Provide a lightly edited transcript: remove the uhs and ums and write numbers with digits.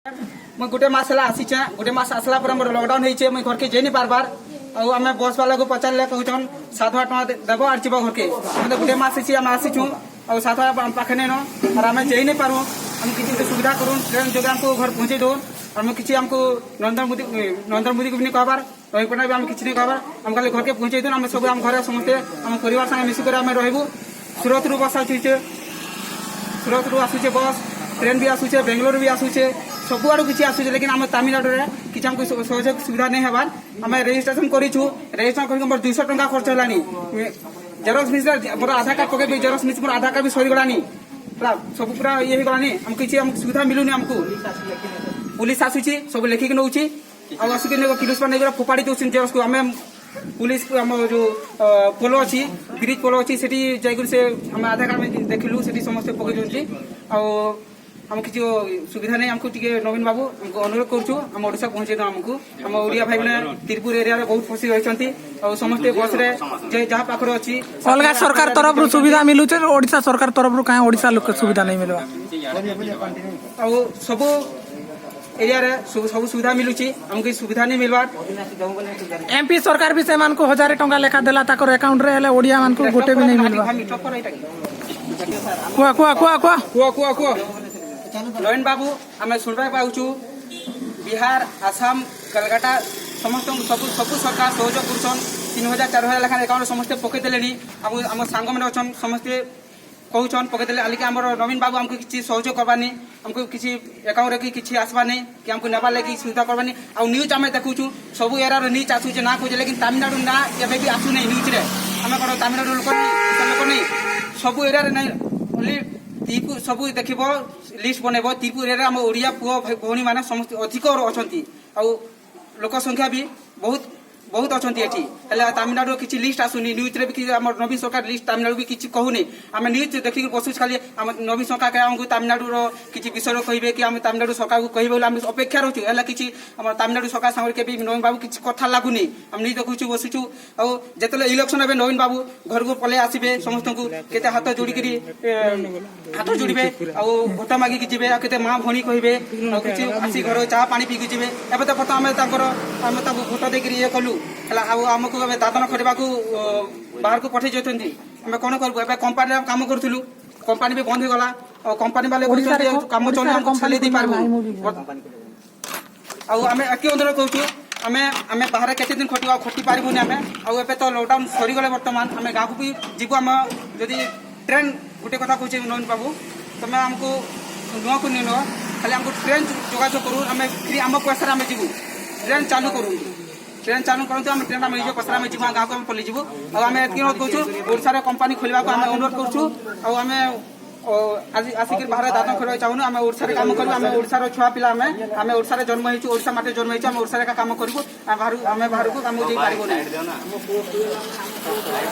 मैं गोटे मस आसीचे गोटे मस आसला पर मोर लॉकडाउन होइचे मैं घर के जे नहीं पारबार आ आमे बस वाला को पचारले कहउछन 7,000 टका देबो आर जीव घर के मतलब गोटे मस छी हम आसीछु आ 7,000 हम पाखे नेनो और आमे जे नहीं पारू हम किछि सुविधा करू ट्रेन जोगे हमको घर पहुंचे दो हम किछि हमको नरेंद्र मोदी को भी नहीं कहबार रही पटना भी हम किछि नहीं कहबार हम खाली घर के पहुंचे दो हम सब हम घर समस्ते हम परिवार संगे मिसी कर हम रहबू सूरत रु बस आछुचे सूरत रु आछुचे बस ट्रेन भी आसुचे बेंगलोर भी आसुचे सब आड़ किसी आसुचे लेकिन आम तमिलनाडु में किसी हमको सहयोग सुविधा नहीं हबार आम रेजिस्ट्रेशन करूँ रेजिस्ट्रेशन करके मोर 200 टका खर्च होलानी जेरक्स मिस मोर आधार कार्ड पके जेरक्स मिस मोर आधार कार्ड भी सरीगलानी सब पूरा ये हो गलानी हम किसी सुविधा मिलूनी हमको पुलिस आसुची सब लेखिक नौची आसिक किलोस पर नहीं फोपाड़ी दौर जेरक्स को आम पुलिस आम जो पोल अच्छी ब्रिज पोल अच्छी से आम आधार कार्ड में देखिलु से समस्त पकई दौर आम किसी सुविधा नहीं हमको नवीन बाबू हमको अनुरोध करूँ ओडिशा पहुंचे दो हमको आम ओडिया भाई मैंने तिरपुर एरिया रे बहुत खुशी रही समस्ते बस रे जहाँ पाखर अच्छी अलग सरकार तरफ सुविधा मिलू ओडिशा सरकार तरफ कहीं ओडिशा लोक सुविधा नहीं मिलवा सब एरिया रे सब सुविधा मिलुची हमको सुविधा नहीं मिलवार एमपी सरकार भी से 1,000 टका लेखा देला ताकर अकाउंट रे ओडिया मान को गोटे भी नहीं मिलवा कुआ कुआ कुआ कुआ कुआ कुआ कुआ नवीन बाबू आम शुणा पाचु बिहार आसाम कलकाता समस्त सब सरकार सहयोग कर 3,000 4,000 लेखा अकाउंट समस्ते पकईदे आम सांग मैंने अच्छा समस्ते कहन पकईदे आलिक आम नवीन बाबू आमको किसी सहयोग करवानी हमको किसी अकाउंट कि आसवानी कि हमको नेबार लगी सुविधा करवानी आ न्यूज आम देखुचु सब एरिया न्यूज आसूचे ना कहे लेकिन तमिलनाडु ना एवं भी आसुना न्यूज रे आम कौन तमिलनाडु लोक नहीं सब एरिया नहीं तीरपुर सब देख लिस्ट बनब तीरपुर एरिया आम ओडिया पुओ भौणी मैंने समस्त अधिक अच्छा लोक संख्या भी बहुत अच्छा ये तमिलनाडु किसी लिस्ट आसुनी न्यूज रे भी नवीन सरकार लिस्ट तमिलनाडु भी किसी कहूनी आम न्यूज देखिक बसुच खाली आम नवीन सरकार आमको तमिलनाडु किसी विषय कहे कि आम तमिलनाडु सरकार को कहे आम अपेक्षा रही है किसी आम तमिलनाडु सरकार सागर के नवीन बाबू किसी कथा लगुनि आम न्यूज देखु बसुचु आते इलेक्शन हे नवीन बाबू घर को पलि आसबे समस्त को केते हाथ जोड़ी हाथ जोड़े भोट मागिक जी के माँ भणी कहे किसी आसी घर चाह पानी पीकी जी एवं तो बर्तमान आम भोट देकर ये कलु आमको दादन खड़ा बाहर को पठे जाती आम कौन करूँ कंपानी कम करूँ कंपानी भी बंद होगला कंपानी वाले कम चल छाली दे पार्बू आम एक अनुरोध करूँ आम आम बाहर केते दिन खटिया खटी पार्बूनी आम आए तो लॉकडाउन सरीगले बर्तमान आम गाँव को भी जीव आम जदि ट्रेन गोटे कथा कहूँ नवीन बाबू तुम आमको नुआ को नहीं नुआ खाली आमको ट्रेन जोगाजोग करूँ आम फ्री आम पैसा आम जीवु ट्रेन चालू करूँ ट्रेन चालू करूँ आम ट्रेन आम निज पैसा जीव गाँव को पलि जीवु आम अनुरोध करूँ ओडिशा कंपानी खोलने को आम अनुरोध करूँ आम आसिक बाहर दादन खोल चाहूँ आम ओडिशा काम करूँ आम ओडिशार छुआ पिला आम ओडिशा जन्म हो ओडिशा माटे जन्म हो आम ओडिशा काम करूँ आम बाहर को आम जाई पारिबो नहीं।